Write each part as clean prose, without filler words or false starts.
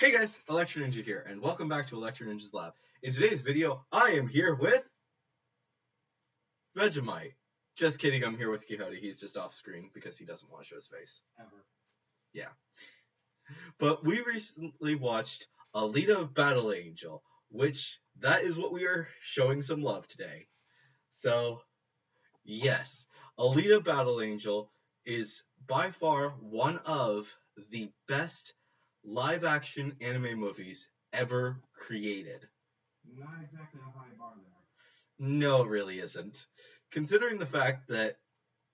Hey guys, Electro Ninja here, and welcome back to Electro Ninja's Lab. In today's video, I am here with Vegemite. Just kidding, I'm here with Quixote. He's just off screen because he doesn't want to show his face. Ever. Yeah. But we recently watched Alita Battle Angel, which that is what we are showing some love today. So, yes, Alita Battle Angel is by far one of the best live-action anime movies ever created. Not exactly a high bar there. No, it really isn't. Considering the fact that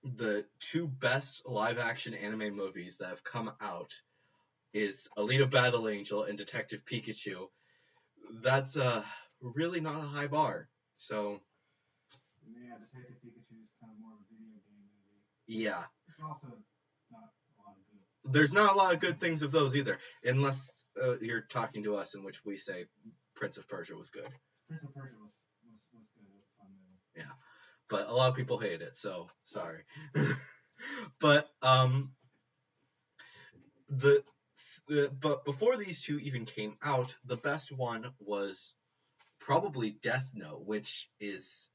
the two best live-action anime movies that have come out is Alita Battle Angel and Detective Pikachu, that's really not a high bar. So, Yeah, Detective Pikachu is kind of more of a video game movie. yeah. It's also not a lot of good. There's not a lot of good things of those either, unless you're talking to us, in which we say Prince of Persia was good. Prince of Persia was good. It was a fun movie. Yeah, but a lot of people hated it, so sorry. But but before these two even came out, the best one was probably Death Note, which is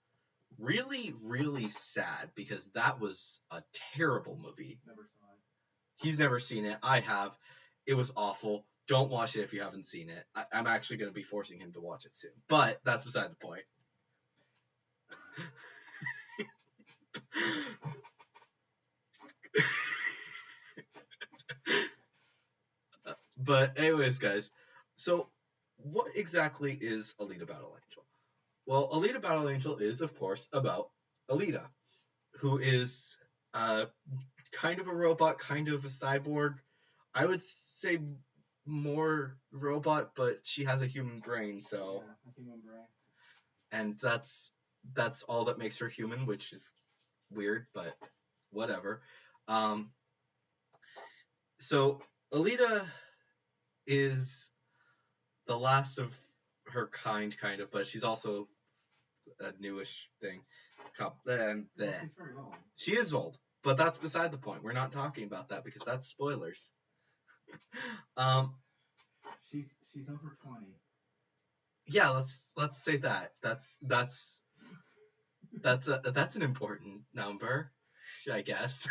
really, really sad because that was a terrible movie. Never saw it. He's never seen it. I have. It was awful. Don't watch it if you haven't seen it. I'm actually going to be forcing him to watch it soon. But that's beside the point. But anyways, guys. So what exactly is Alita Battle Angel? Well, Alita Battle Angel is, of course, about Alita, who is kind of a robot, kind of a cyborg. I would say more robot, but she has a human brain, so... Yeah, a human brain. And that's all that makes her human, which is weird, but whatever. So, Alita is the last of her kind of, but she's also a newish thing. Well, she's very old. She is old, but that's beside the point. We're not talking about that because that's spoilers. She's over 20. Yeah, let's say that. That's an important number, I guess.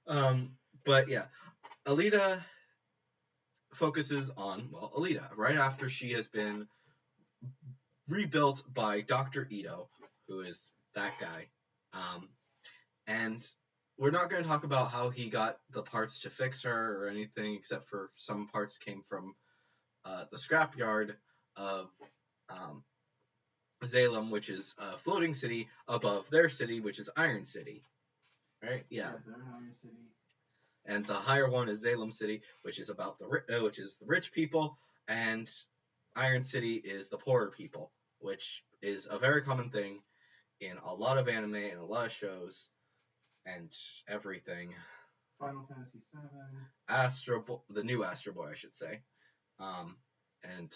But yeah, Alita focuses on, well, Alita, right after she has been rebuilt by Dr. Ito, who is that guy. And we're not going to talk about how he got the parts to fix her or anything, except for some parts came from the scrapyard of Zalem, which is a floating city above their city, which is Iron City. Right? Yeah. Yes, they're in Iron City. And the higher one is Zalem City, which is about the rich people, and Iron City is the poorer people, which is a very common thing in a lot of anime and a lot of shows and everything. Final Fantasy VII. The new Astro Boy, I should say, and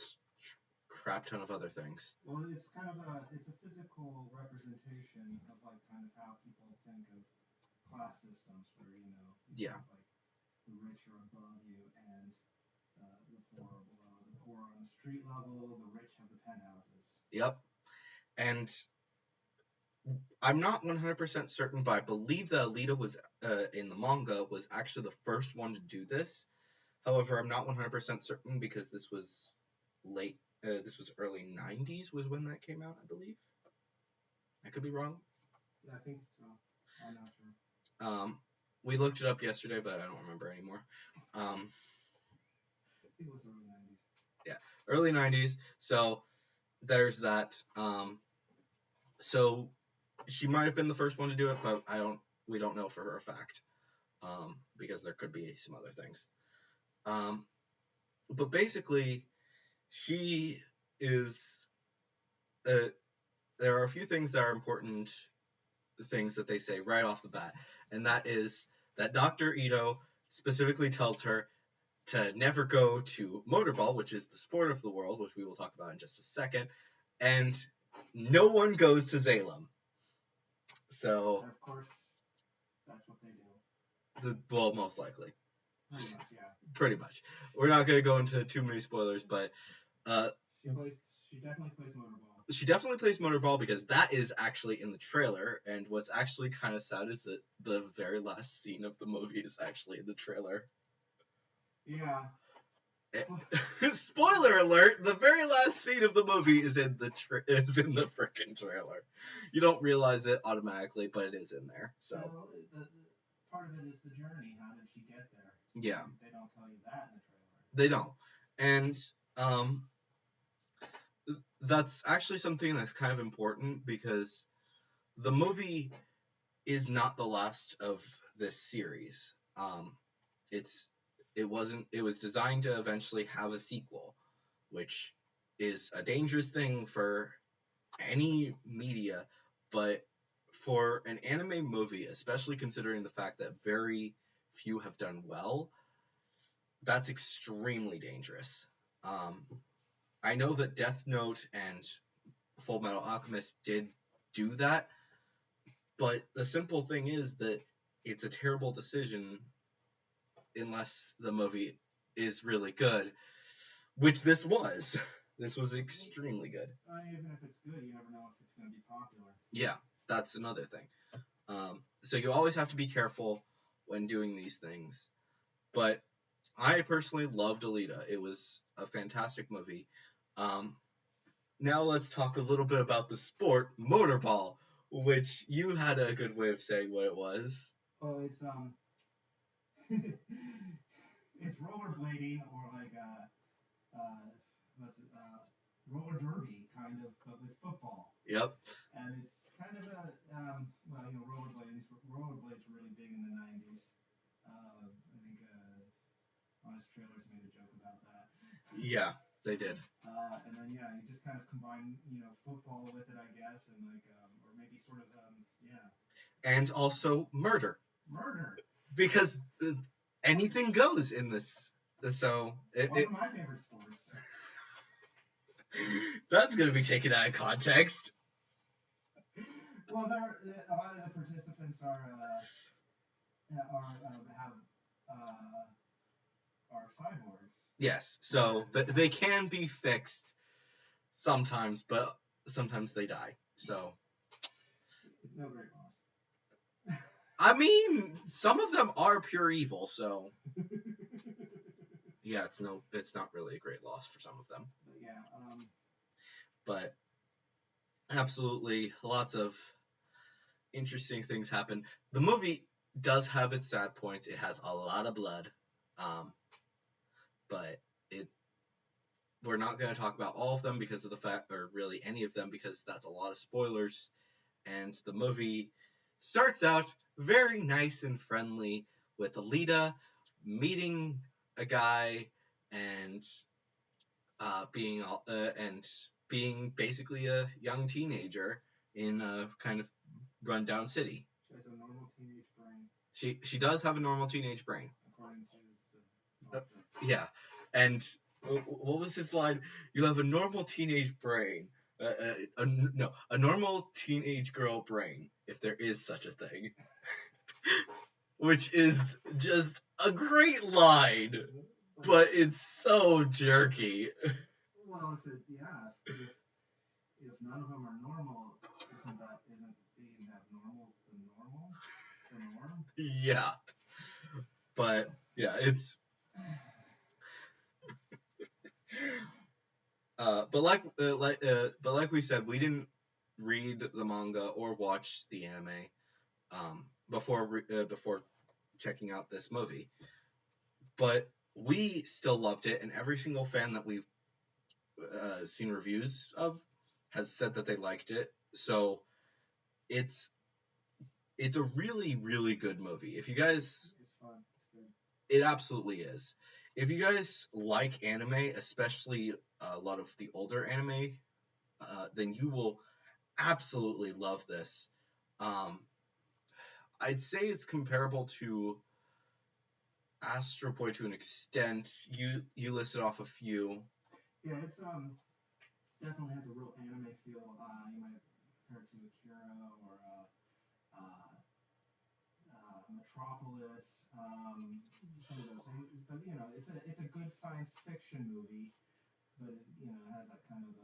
crap ton of other things. Well, it's kind of a physical representation of like kind of how people think of class systems, where Yeah. Like the rich are above you and the poor are below. The poor are on the street level. The rich have the penthouses. Yep. And I'm not 100% certain, but I believe that Alita was in the manga was actually the first one to do this. However, I'm not 100% certain because this was late. This was early 90s was when that came out, I believe. I could be wrong. Yeah, I think so. I'm not sure. We looked it up yesterday, but I don't remember anymore. I think it was early 90s. Yeah, early 90s. So there's that. So she might have been the first one to do it, but we don't know for a fact, because there could be some other things. But basically, she is. There are a few things that are important things that they say right off the bat, and that is that Dr. Ito specifically tells her to never go to Motorball, which is the sport of the world, which we will talk about in just a second, and no one goes to Zalem. So, and of course, that's what they do. Well, most likely. Pretty much, yeah. Pretty much. we're not gonna go into too many spoilers, but She definitely plays motorball. she definitely plays motorball because that is actually in the trailer. And what's actually kind of sad is that the very last scene of the movie is actually in the trailer. Yeah. Spoiler alert! The very last scene of the movie is in the freaking trailer. You don't realize it automatically, but it is in there. So the part of it is the journey. How did she get there? So yeah, they don't tell you that in the trailer. They don't, and that's actually something that's kind of important because the movie is not the last of this series. It was designed to eventually have a sequel, which is a dangerous thing for any media, but for an anime movie, especially considering the fact that very few have done well, that's extremely dangerous. I know that Death Note and Full Metal Alchemist did do that, but the simple thing is that it's a terrible decision unless the movie is really good, which this was. This was extremely good. Even if it's good, you never know if it's going to be popular. Yeah, that's another thing. So you always have to be careful when doing these things. But I personally loved Alita. It was a fantastic movie. Now let's talk a little bit about the sport, motorball, which you had a good way of saying what it was. Oh, it's it's rollerblading or like roller derby kind of, but with football. Yep. And it's kind of a rollerblades were really big in the 90s. I think Honest Trailers made a joke about that. Yeah, they did. And then you just kind of combine football with it, I guess, and like or maybe sort of And also murder. Murder. Because anything goes in this. So one of my favorite sports. That's gonna be taken out of context. Well, a lot of the participants are cyborgs. Yes, so they can be fixed sometimes, but sometimes they die. So no great loss. I mean, some of them are pure evil, so yeah, it's not really a great loss for some of them. But yeah, but absolutely lots of interesting things happen. The movie does have its sad points. It has a lot of blood, but we're not going to talk about all of them because of the fact, or really any of them, because that's a lot of spoilers. And the movie starts out very nice and friendly with Alita meeting a guy and being basically a young teenager in a kind of rundown city. She has a normal teenage brain. She does have a normal teenage brain. According to the yeah, and what was his line? You have a normal teenage brain. A normal teenage girl brain, if there is such a thing. Which is just a great line, but it's so jerky. Well, if none of them are normal, isn't being that normal the norm? Yeah, but yeah, it's. But like we said, we didn't read the manga or watch the anime before checking out this movie. But we still loved it, and every single fan that we've seen reviews of has said that they liked it. So it's a really, really good movie. If you guys, it's fun. It's good. It absolutely is. If you guys like anime, especially a lot of the older anime, then you will absolutely love this. I'd say it's comparable to Astro Boy to an extent. You listed off a few. Yeah, it's definitely has a real anime feel. You might compare it to Akira or Metropolis, some of those things. But it's a good science fiction movie, but it has that kind of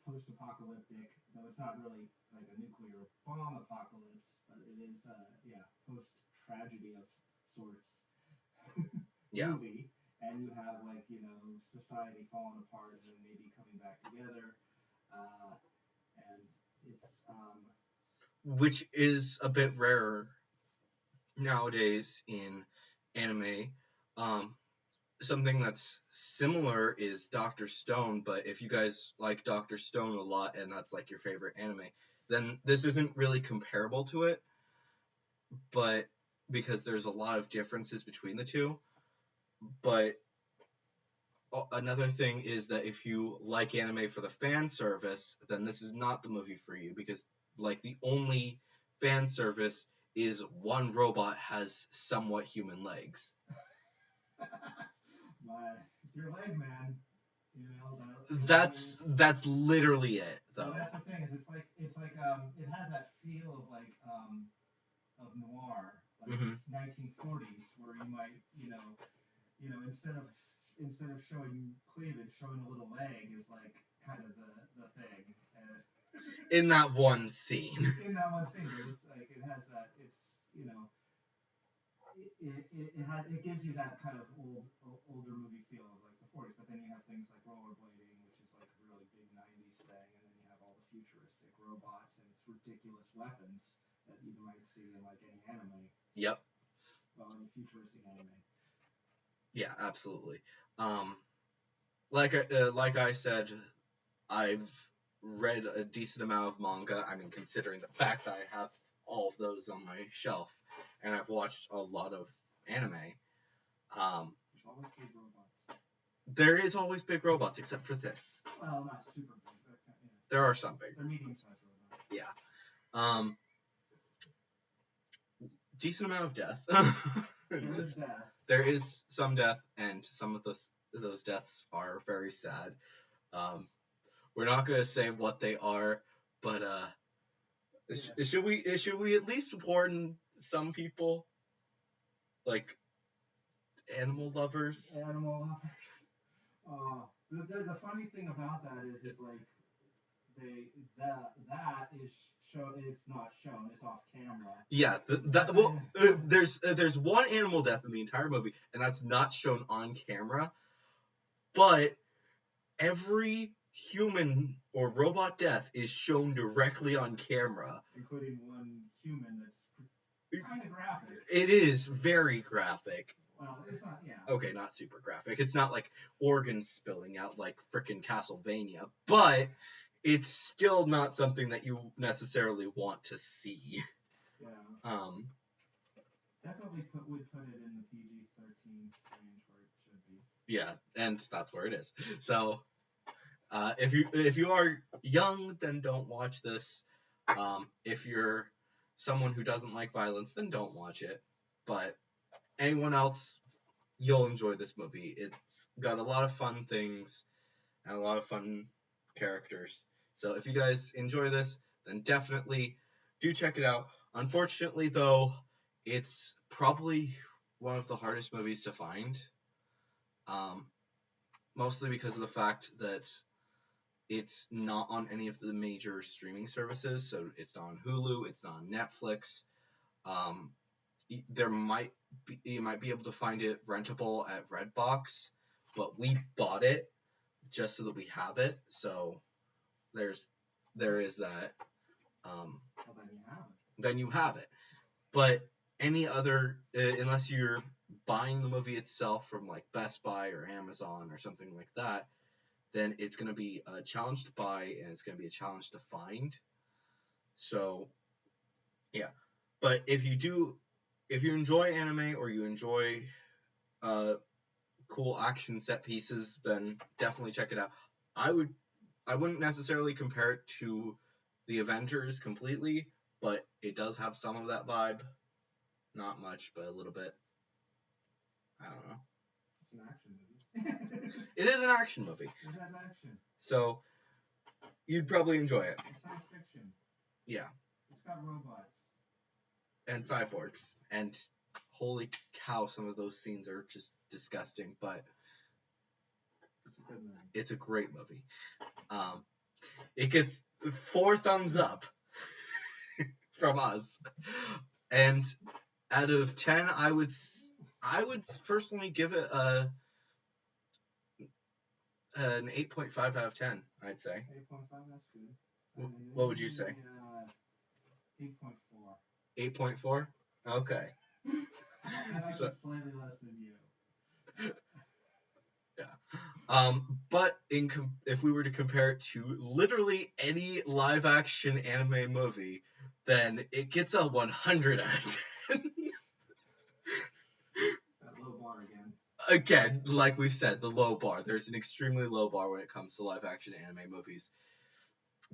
post-apocalyptic, though it's not really like a nuclear bomb apocalypse, but it is post-tragedy of sorts Yeah. movie, and you have society falling apart and then maybe coming back together, and it's Which is a bit rarer nowadays in anime. Something that's similar is Doctor Stone, but if you guys like Doctor Stone a lot and that's like your favorite anime, then this isn't really comparable to it, but because there's a lot of differences between the two. But another thing is that if you like anime for the fan service, then this is not the movie for you, because like the only fan service is one robot has somewhat human legs. your leg man. That's literally it, though. Well, that's the thing is it's like it has that feel of of noir, like 1940s, where you might instead of showing cleavage, showing a little leg is like kind of the thing. In that one scene. In that one scene, but it's like it has that. It's it gives you that kind of older movie feel of like the 40s, but then you have things like rollerblading, which is like a really big 90s thing, and then you have all the futuristic robots and its ridiculous weapons that you might see in like any anime. Yep. Well, any futuristic anime. Yeah, absolutely. Like I said, I've read a decent amount of manga. I mean, considering the fact that I have all of those on my shelf, and I've watched a lot of anime. There's always big robots. There is always big robots, except for this. Well, not super big. But, there are some big. They're medium-sized robots. Yeah. Decent amount of death. There is death. There is some death, and some of those deaths are very sad. We're not going to say what they are, but should we at least warn some people, like animal lovers? Animal lovers. The funny thing about that is like that is not shown. It's off camera. Yeah, there's one animal death in the entire movie, and that's not shown on camera. But every human or robot death is shown directly on camera, including one human that's kind of graphic. It is very graphic. Well, it's not. Yeah. Okay, not super graphic. It's not like organs spilling out like frickin' Castlevania, but it's still not something that you necessarily want to see. Yeah. Definitely would put it in the PG-13 range where it should be. Yeah, and that's where it is. So, if you are young, then don't watch this. If you're someone who doesn't like violence, then don't watch it. But anyone else, you'll enjoy this movie. It's got a lot of fun things and a lot of fun characters. So if you guys enjoy this, then definitely do check it out. Unfortunately, though, it's probably one of the hardest movies to find. Mostly because of the fact that it's not on any of the major streaming services. So it's not on Hulu, it's not on Netflix. You might be able to find it rentable at Redbox, but we bought it just so that we have it. So there is that. Well, then you have it. Then you have it. But any other, unless you're buying the movie itself from like Best Buy or Amazon or something like that, then it's going to be a challenge to buy and it's going to be a challenge to find. So, yeah. But if you enjoy anime or you enjoy cool action set pieces, then definitely check it out. I wouldn't necessarily compare it to the Avengers completely, but it does have some of that vibe. Not much, but a little bit. I don't know. It's an action movie. It is an action movie. It has action. So, you'd probably enjoy it. It's science fiction. Yeah. It's got robots. and cyborgs. And holy cow, some of those scenes are just disgusting, but It's a good movie. it's a great movie. It gets 4 thumbs up from us. And out of 10, I would personally give it an 8.5 out of 10, I'd say. 8.5, that's good. What would you say? 8.4. 8.4? Okay. And that's So, slightly less than you. yeah. But if we were to compare it to literally any live action anime movie, then it gets a 100 out of 10. That low bar again. Again, like we've said, the low bar. There's an extremely low bar when it comes to live action anime movies.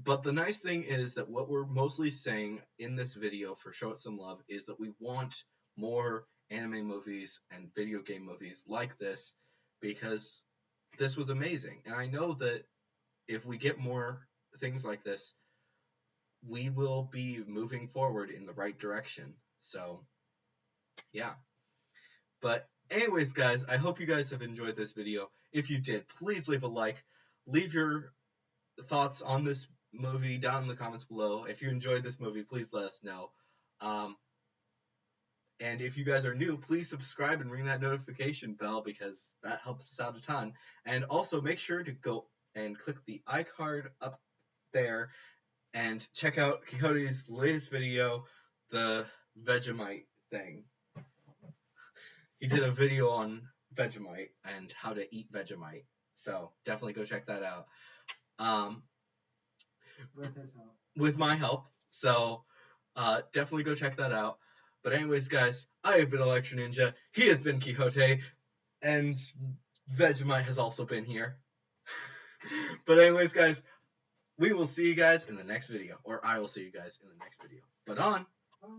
But the nice thing is that what we're mostly saying in this video for Show It Some Love is that we want more anime movies and video game movies like this, because this was amazing. And I know that if we get more things like this, we will be moving forward in the right direction. So, yeah. But anyways, guys, I hope you guys have enjoyed this video. If you did, please leave a like. Leave your thoughts on this movie down in the comments below. If you enjoyed this movie, please let us know. And if you guys are new, please subscribe and ring that notification bell, because that helps us out a ton. And also make sure to go and click the iCard up there and check out Quixote's latest video, the Vegemite thing. He did a video on Vegemite and how to eat Vegemite. So definitely go check that out. With his help. With my help. So definitely go check that out. But anyways, guys, I have been Electro Ninja. He has been Quixote. And Vegemite has also been here. But anyways, guys, we will see you guys in the next video. Or I will see you guys in the next video. But on. Bye.